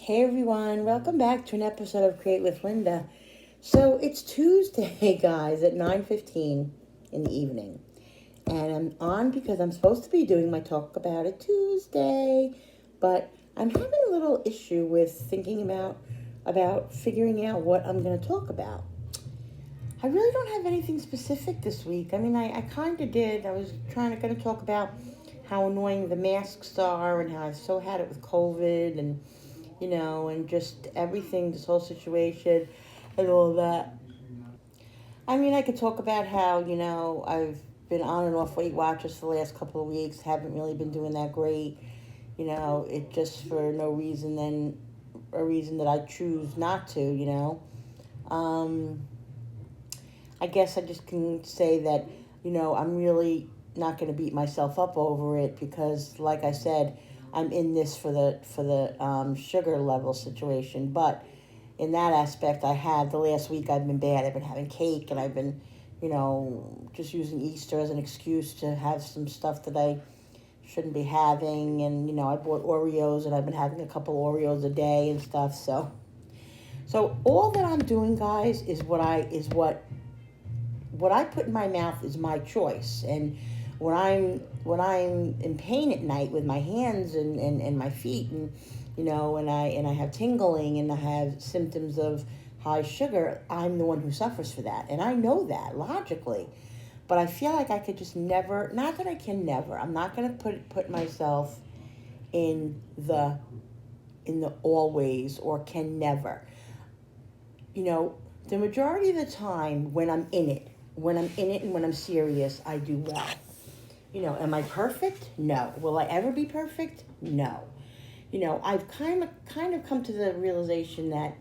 Hey everyone, welcome back to an episode of Create with Linda. So it's Tuesday, guys, at 9:15 in the evening. And I'm on because I'm supposed to be doing my Talk About It Tuesday, but I'm having a little issue with thinking about figuring out what I'm going to talk about. I really don't have anything specific this week. I mean, I kind of did. I was going to talk about how annoying the masks are and how I so had it with COVID and and just everything, this whole situation and all that. I mean, I could talk about how, I've been on and off Weight Watchers for the last couple of weeks, haven't really been doing that great. It just for no reason than a reason that I choose not to. Um, I guess I just can say that, I'm really not going to beat myself up over it because, like I said, I'm in this for the sugar level situation. But in that aspect, I have the last week I've been bad. I've been having cake, and I've been, just using Easter as an excuse to have some stuff that I shouldn't be having. And I bought Oreos, and I've been having a couple Oreos a day and stuff. So all that I'm doing, guys, is what I put in my mouth is my choice. And when I'm in pain at night with my hands and my feet and and I have tingling and I have symptoms of high sugar, I'm the one who suffers for that. And I know that logically. But I feel like I could just never, not that I can never, I'm not gonna put myself in the always or can never. The majority of the time when I'm in it and when I'm serious, I do well. Am I perfect? No. Will I ever be perfect? No. I've kind of come to the realization that,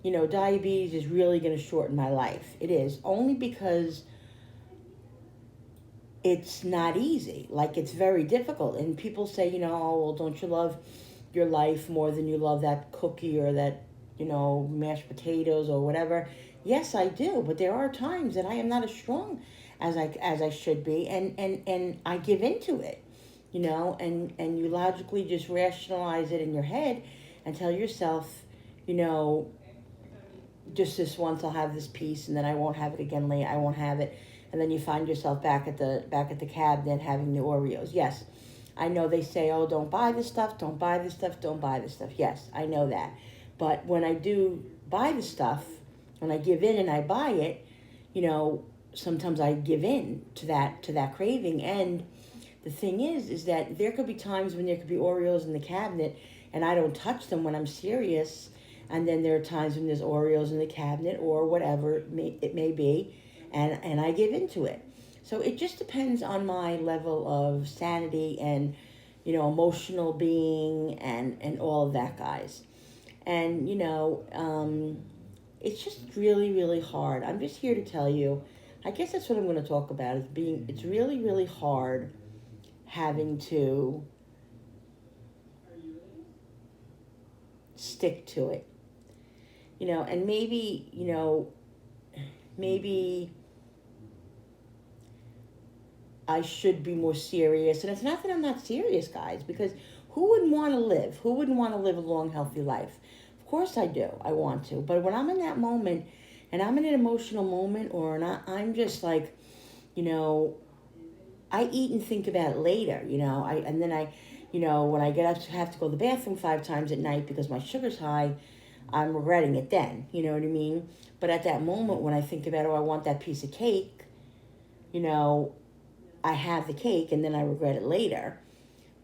diabetes is really going to shorten my life. It is only because it's not easy. Like, it's very difficult. And people say, oh, well, don't you love your life more than you love that cookie or that, mashed potatoes or whatever? Yes, I do. But there are times that I am not as strong as I should be, and I give into it, and you logically just rationalize it in your head and tell yourself, you know, just this once I'll have this piece, and then I won't have it again later. I won't have it, and then you find yourself back at the cabinet having the Oreos. Yes, I know they say, oh, don't buy this stuff, don't buy this stuff, don't buy this stuff. Yes, I know that, but when I do buy the stuff, when I give in and I buy it, sometimes I give in to that craving. And the thing is that there could be times when there could be Oreos in the cabinet and I don't touch them when I'm serious, and then there are times when there's Oreos in the cabinet or whatever it may be, and I give into it. So it just depends on my level of sanity and emotional being and all of that, guys. And it's just really, really hard. I'm just here to tell you, I guess that's what I'm going to talk about, is it's really, really hard having to stick to it. And maybe I should be more serious. And it's not that I'm not serious, guys, because who wouldn't want to live? Who wouldn't want to live a long, healthy life? Of course I do. I want to. But when I'm in that moment, and I'm in an emotional moment, or not, I'm just like, you know, I eat and think about it later, and then when I get up to have to go to the bathroom 5 times at night because my sugar's high, I'm regretting it then, you know what I mean? But at that moment when I think about, oh, I want that piece of cake, you know, I have the cake and then I regret it later.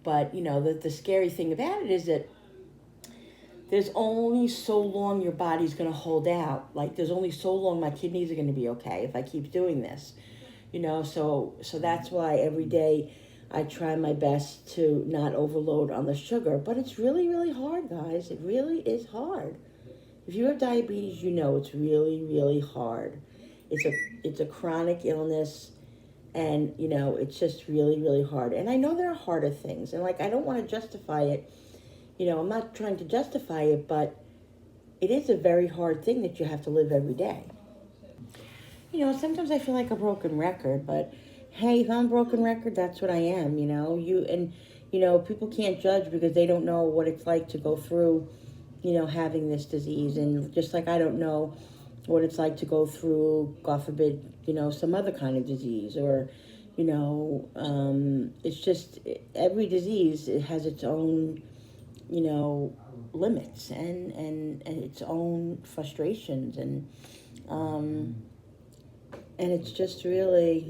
But, the scary thing about it is that there's only so long your body's going to hold out. Like, there's only so long my kidneys are going to be okay if I keep doing this. So that's why every day I try my best to not overload on the sugar. But it's really, really hard, guys. It really is hard. If you have diabetes, it's really, really hard. It's a chronic illness, and it's just really, really hard. And I know there are harder things, and like, I don't want to justify it. I'm not trying to justify it, but it is a very hard thing that you have to live every day. Sometimes I feel like a broken record, but hey, if I'm a broken record, that's what I am. People can't judge because they don't know what it's like to go through having this disease. And just like I don't know what it's like to go through, God forbid, some other kind of disease, or, it's just every disease, it has its own, limits and its own frustrations. And it's just really,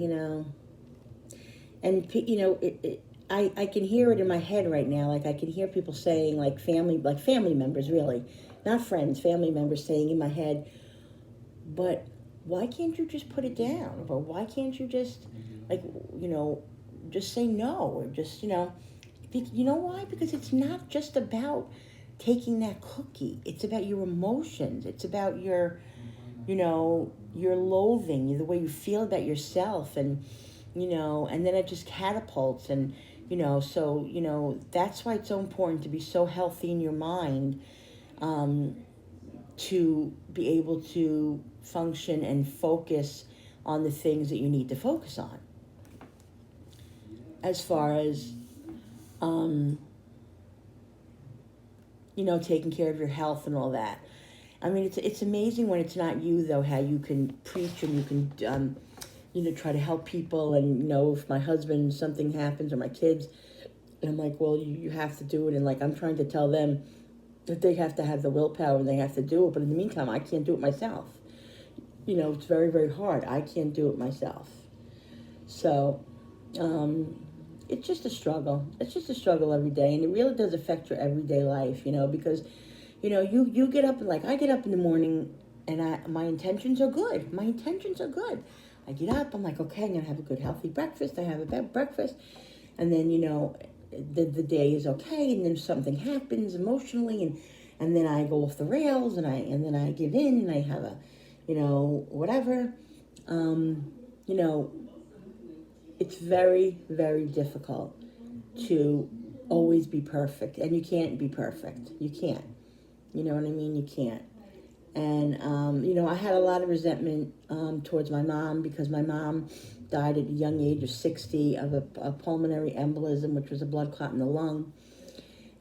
and, I can hear it in my head right now. Like I can hear people saying, like family members, really, not friends, family members saying in my head, but why can't you just put it down? Or why can't you just, like, just say no? Or just, you know why? Because it's not just about taking that cookie. It's about your emotions. It's about your loathing, the way you feel about yourself. And, and then it just catapults. And, so, that's why it's so important to be so healthy in your mind, to be able to function and focus on the things that you need to focus on. As far as, taking care of your health and all that. I mean, it's amazing when it's not you, though, how you can preach and you can, try to help people. And, if my husband, something happens, or my kids, and I'm like, well, you have to do it. And, like, I'm trying to tell them that they have to have the willpower and they have to do it. But in the meantime, I can't do it myself. It's very, very hard. I can't do it myself. So, it's just a struggle. It's just a struggle every day. And it really does affect your everyday life, because, you get up, and like I get up in the morning, and my intentions are good. My intentions are good. I get up, I'm like, okay, I'm going to have a good, healthy breakfast. I have a bad breakfast. And then, the day is okay. And then something happens emotionally, and then I go off the rails, and then I give in, and I have a, whatever. It's very, very difficult to always be perfect. And you can't be perfect. You can't. You know what I mean? You can't. And, I had a lot of resentment towards my mom, because my mom died at a young age of 60 of a pulmonary embolism, which was a blood clot in the lung.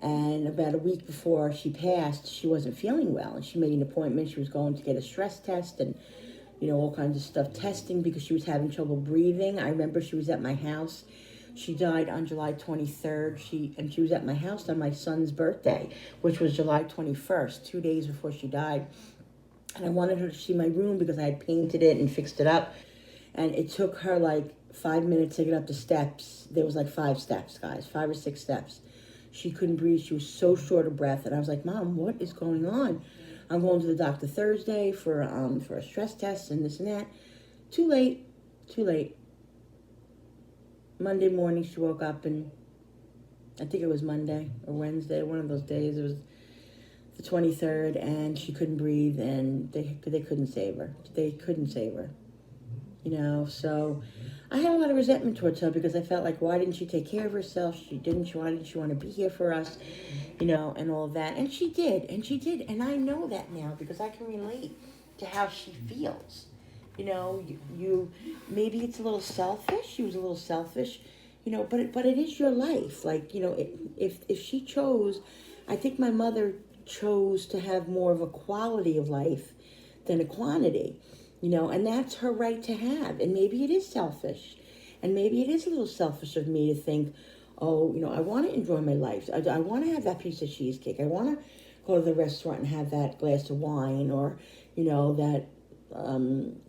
And about a week before she passed, she wasn't feeling well. And she made an appointment. She was going to get a stress test and, all kinds of stuff, testing, because she was having trouble breathing. I remember she was at my house. She died on July 23rd. She was at my house on my son's birthday, which was July 21st, 2 days before she died. And I wanted her to see my room because I had painted it and fixed it up. And it took her like 5 minutes to get up the steps. There was like 5 steps, guys, 5 or 6 steps. She couldn't breathe. She was so short of breath. And I was like, Mom, what is going on? I'm going to the doctor Thursday for a stress test and this and that. Too late. Monday morning, she woke up, and I think it was Monday or Wednesday, one of those days. It was the 23rd, and she couldn't breathe, and they couldn't save her. They couldn't save her. So I had a lot of resentment towards her, because I felt like, why didn't she take care of herself? Why didn't she want to be here for us, and all of that. And she did. And I know that now, because I can relate to how she feels. You maybe it's a little selfish. She was a little selfish, but it is your life. Like, if she chose, I think my mother chose to have more of a quality of life than a quantity, and that's her right to have. And maybe it is selfish, and maybe it is a little selfish of me to think, oh, I want to enjoy my life. I want to have that piece of cheesecake. I want to go to the restaurant and have that glass of wine, or, that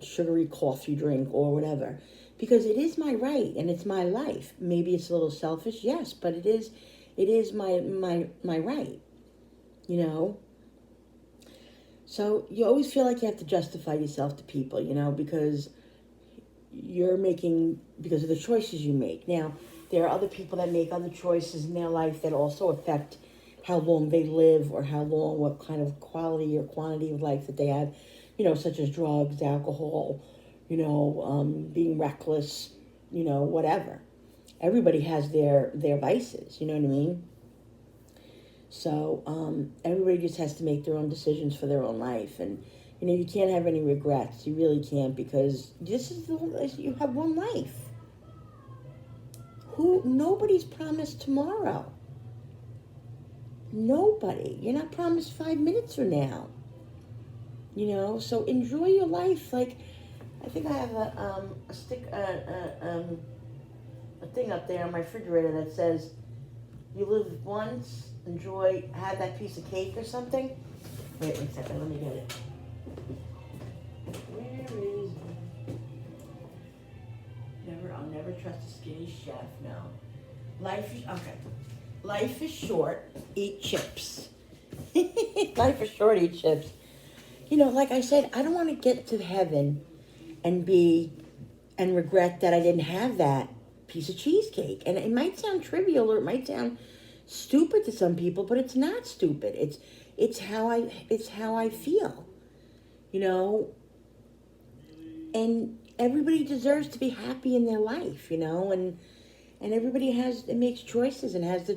sugary coffee drink, or whatever, because it is my right and it's my life. Maybe it's a little selfish, yes, but it is my right, So you always feel like you have to justify yourself to people, because because of the choices you make. Now, there are other people that make other choices in their life that also affect how long they live, or what kind of quality or quantity of life that they have, such as drugs, alcohol, being reckless, whatever. Everybody has their vices, you know what I mean? So everybody just has to make their own decisions for their own life. And, you can't have any regrets. You really can't, because you have one life. Nobody's promised tomorrow. Nobody. You're not promised 5 minutes from now. So enjoy your life. Like, I think I have a thing up there on my refrigerator that says, "You live once, enjoy, have that piece of cake or something." Wait 1 second, let me get it. Where is it? I'll never trust a skinny chef. No. Life is short. Eat chips. Life is short. Eat chips. Like I said, I don't want to get to heaven and regret that I didn't have that piece of cheesecake. And it might sound trivial, or it might sound stupid to some people, but it's not stupid. It's how I feel. And everybody deserves to be happy in their life, and everybody makes choices and has the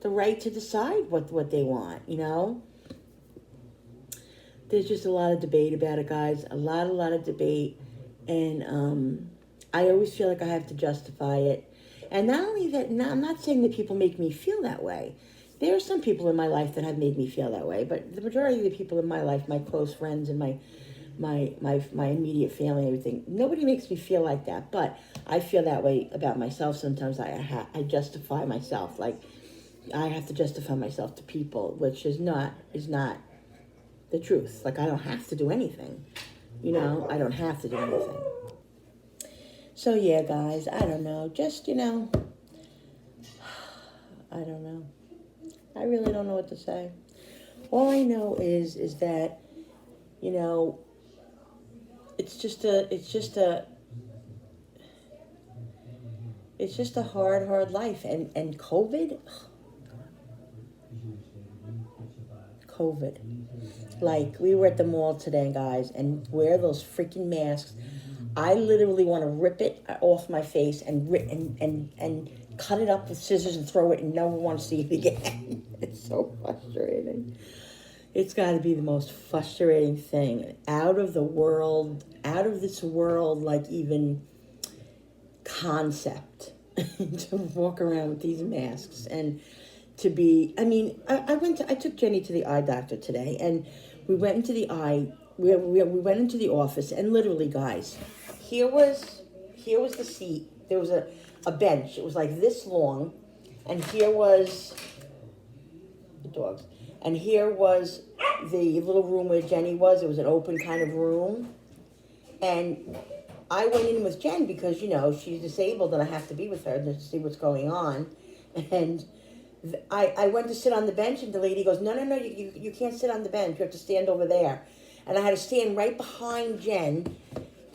right to decide what they want. There's just a lot of debate about it, guys. A lot of debate, and I always feel like I have to justify it. And not only that, I'm not saying that people make me feel that way. There are some people in my life that have made me feel that way, but the majority of the people in my life, my close friends and my immediate family, everything, nobody makes me feel like that. But I feel that way about myself sometimes. I justify myself, like I have to justify myself to people, which is not the truth. Like, I don't have to do anything. I don't have to do anything. So yeah, guys, I don't know. Just, I don't know. I really don't know what to say. All I know is that, it's just a hard life. And COVID. Like, we were at the mall today, guys, and wear those freaking masks. I literally want to rip it off my face and cut it up with scissors and throw it, and never want to see it again. It's so frustrating. It's got to be the most frustrating thing. Out of this world, like, even concept to walk around with these masks and to be, I took Jenny to the eye doctor today, and we went into the went into the office, and literally, guys, here was the seat. There was a bench. It was like this long, and here was the dogs, and here was the little room where Jenny was. It was an open kind of room, and I went in with Jen because, she's disabled and I have to be with her to see what's going on, and I went to sit on the bench, and the lady goes, no, you can't sit on the bench. You have to stand over there. And I had to stand right behind Jen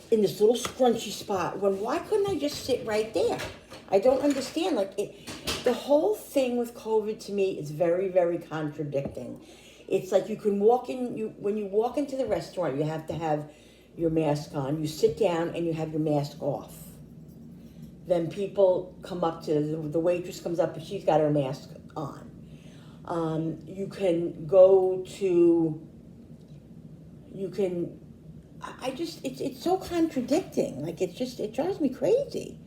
in this little scrunchy spot. Why couldn't I just sit right there? I don't understand. The whole thing with COVID to me is very, very contradicting. It's like you can walk in, when you walk into the restaurant, you have to have your mask on. You sit down and you have your mask off. Then people come up to, the waitress comes up and she's got her mask on. You can go to, it's so contradicting. Like, it drives me crazy.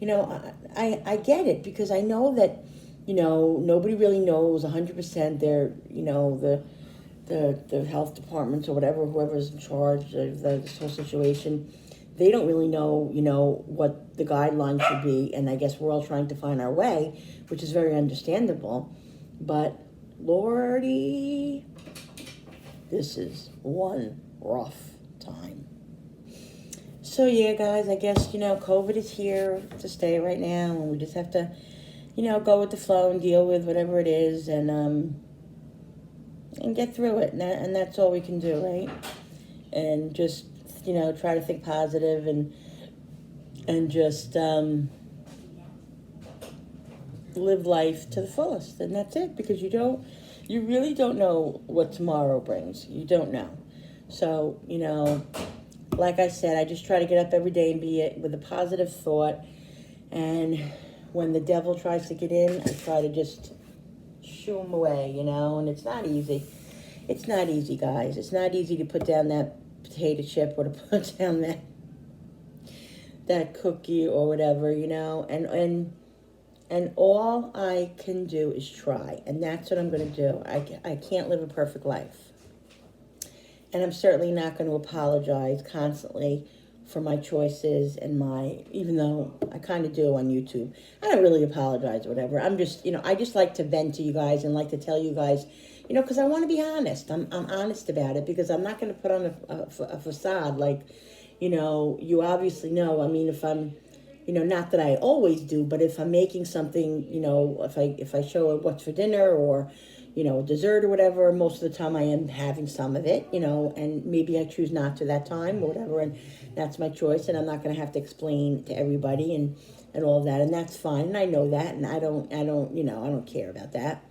I get it, because I know that, nobody really knows 100%. The health departments or whatever, whoever's in charge of this whole situation, they don't really know, what the guidelines should be. And I guess we're all trying to find our way, which is very understandable. But Lordy, this is one rough time. So yeah, guys, I guess, COVID is here to stay right now, and we just have to, go with the flow and deal with whatever it is, and get through it. And that's all we can do, right? And just, try to think positive and just live life to the fullest. And that's it, because you really don't know what tomorrow brings. You don't know. So, like I said, I just try to get up every day and be it with a positive thought. And when the devil tries to get in, I try to just shoo him away, and it's not easy. It's not easy, guys. It's not easy to put down that potato chip or to put down that cookie or whatever, and And all I can do is try. And that's what I'm going to do. I can't live a perfect life. And I'm certainly not going to apologize constantly for my choices and even though I kind of do on YouTube. I don't really apologize or whatever. I'm just, I just like to vent to you guys and like to tell you guys, because I want to be honest. I'm honest about it because I'm not going to put on a facade like, you obviously know. I mean, if I'm, not that I always do, but if I'm making something, if I show what's for dinner or, dessert or whatever, most of the time I am having some of it, and maybe I choose not to that time or whatever, and that's my choice, and I'm not going to have to explain to everybody and all of that, and that's fine, and I know that, and I don't, I don't care about that.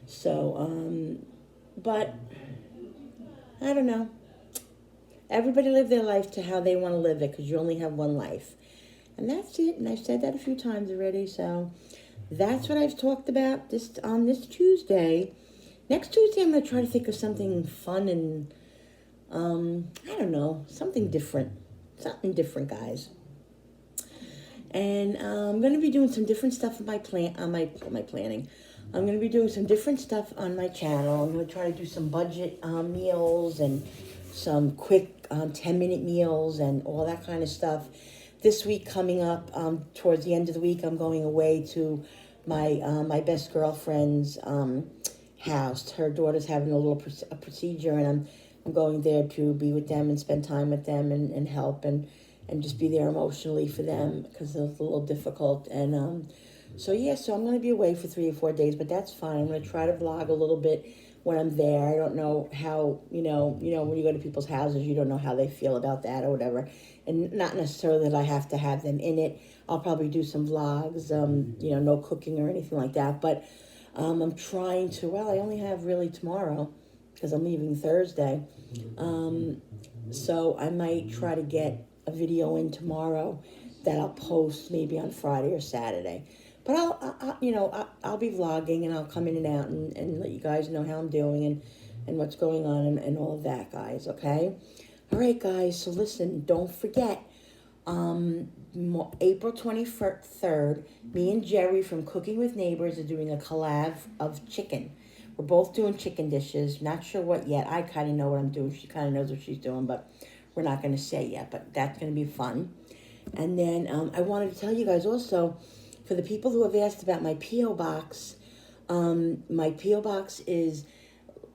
So, but I don't know. Everybody live their life to how they want to live it because you only have one life. And that's it. And I've said that a few times already. So that's what I've talked about on this Tuesday. Next Tuesday, I'm going to try to think of something fun and, I don't know, something different. Something different, guys. And I'm going to be doing some different stuff on my planning. I'm going to be doing some different stuff on my channel. I'm going to try to do some budget meals and some quick 10-minute meals and all that kind of stuff. This week coming up, towards the end of the week, I'm going away to my best girlfriend's house. Her daughter's having a procedure, and I'm going there to be with them and spend time with them and help and just be there emotionally for them because it's a little difficult. And so I'm going to be away for 3 or 4 days, but that's fine. I'm going to try to vlog a little bit when I'm there. I don't know how, when you go to people's houses, you don't know how they feel about that or whatever. And not necessarily that I have to have them in it. I'll probably do some vlogs, no cooking or anything like that. But I'm trying to, I only have really tomorrow because I'm leaving Thursday. So I might try to get a video in tomorrow that I'll post maybe on Friday or Saturday. But I'll be vlogging and I'll come in and out and let you guys know how I'm doing and what's going on and all of that, guys, okay? All right, guys, so listen, don't forget, April 23rd, me and Jerry from Cooking with Neighbors are doing a collab of chicken. We're both doing chicken dishes. Not sure what yet. I kind of know what I'm doing. She kind of knows what she's doing, but we're not going to say yet. But that's going to be fun. And then I wanted to tell you guys also, for the people who have asked about my P.O. Box, my P.O. Box is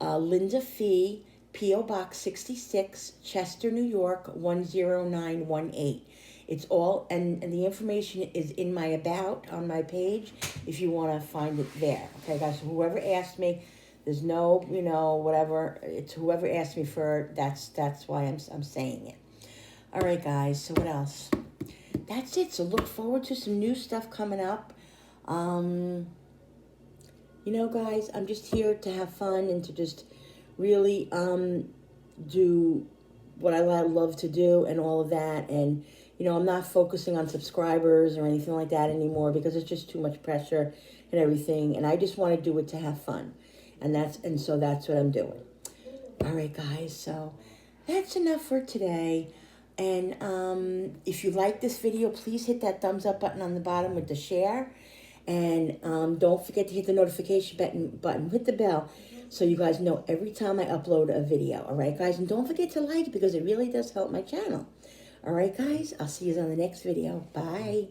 Linda Fee, P.O. Box 66, Chester, New York, 10918. It's all, and the information is in my About on my page if you want to find it there. Okay, guys, so whoever asked me, there's no, whatever, it's whoever asked me for, that's why I'm saying it. All right, guys, so what else? That's it. So look forward to some new stuff coming up. Guys, I'm just here to have fun and to just really do what I love to do and all of that. And, I'm not focusing on subscribers or anything like that anymore because it's just too much pressure and everything. And I just want to do it to have fun. So that's what I'm doing. All right, guys. So that's enough for today. And if you like this video, please hit that thumbs up button on the bottom with the share. And don't forget to hit the notification button with the bell so you guys know every time I upload a video. All right, guys? And don't forget to like because it really does help my channel. All right, guys? I'll see you on the next video. Bye.